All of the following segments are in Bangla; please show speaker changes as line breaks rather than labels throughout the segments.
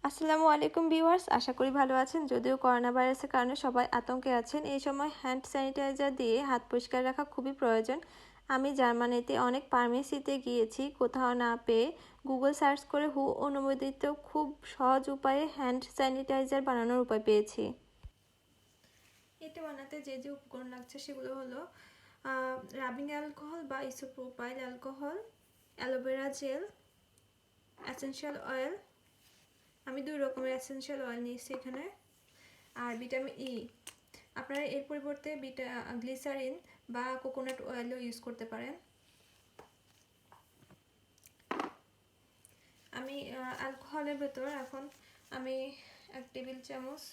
আসসালামু আলাইকুম ভিউয়ার্স, আশা করি ভালো আছেন। যদিও করোনা ভাইরাসের কারণে সবাই আতঙ্কে আছেন, এই সময় হ্যান্ড স্যানিটাইজার দিয়ে হাত পরিষ্কার রাখা খুবই প্রয়োজন। আমি জার্মানিতে অনেক ফার্মেসিতে গিয়েছি, কোথাও না পেয়ে গুগল সার্চ করে হু অনুমোদিত খুব সহজ উপায়ে হ্যান্ড স্যানিটাইজার বানানোর উপায় পেয়েছি। এটা বানাতে যে যে উপকরণ লাগছে সেগুলো হলো রাবিং অ্যালকোহল বা isopropyl alcohol, aloe vera, gel অয়েল। আমি 2 রকমের এসেনশিয়াল অয়েল নিয়েছি এখানে, আর ভিটামিন ই। আপনারা এর পরিবর্তে গ্লিসারিন বা কোকোনাট অয়েলও ইউজ করতে পারেন। আমি অ্যালকোহলের ভেতর এখন আমি এক টেবিল চামচ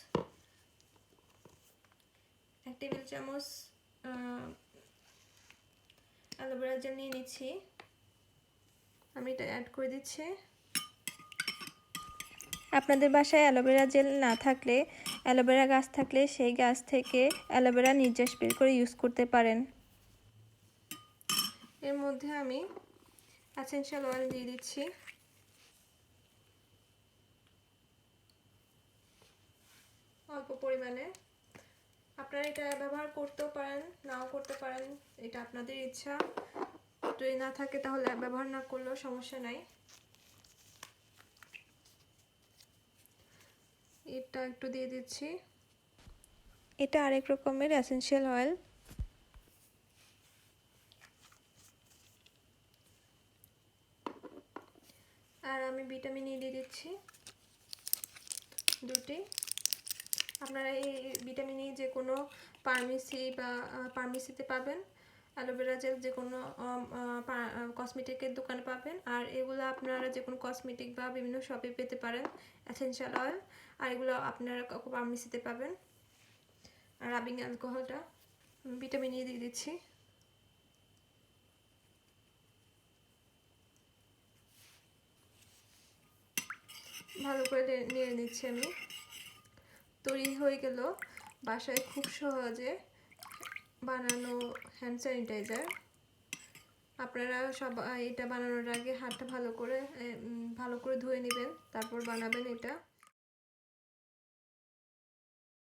অ্যালোভেরা জেল নিয়ে নিচ্ছি। আমি এটা অ্যাড করে দিচ্ছি। আপনাদের বাসায় অ্যালোভেরা জেল না থাকলে, অ্যালোভেরা গাছ থাকলে সেই গাছ থেকে অ্যালোভেরা নির্যাস বের করে ইউজ করতে পারেন। এর মধ্যে আমি এসেনশিয়াল অয়েল দিয়ে দিচ্ছি। অল্প পরিমাণে। আপনারা এটা ব্যবহার করতেও পারেন, নাও করতে পারেন, এটা আপনাদের ইচ্ছা। যদি না থাকে তাহলে ব্যবহার না করলেও সমস্যা নাই। এটা একটু দিয়ে দিচ্ছি। এটা আরেক রকমের এসেনশিয়াল অয়েল। আর আমি ভিটামিন ই দিয়ে দিচ্ছি 2টি। আপনারা এই ভিটামিন ই যে কোনো ফার্মেসিতে পাবেন, অ্যালোভেরা জেল যে কোনো কসমেটিকের দোকানে পাবেন, আর এগুলো আপনারা যে কোনো কসমেটিক বা বিভিন্ন শপে পেতে পারেন এসেনশিয়াল অয়েল। আর এগুলো আপনারা ফার্মেসিতে পাবেন। আর রাবিং অ্যালকোহলটা ভিটামিন ই দিয়ে দিচ্ছি। ভালো করে নেড়ে নিচ্ছি আমি। তৈরি হয়ে গেল বাসায় খুব সহজে বানানো হ্যান্ড স্যানিটাইজার। আপনারা সবাই এটা বানানোর আগে হাতটা ভালো করে ধুয়ে নেবেন, তারপর বানাবেন এটা।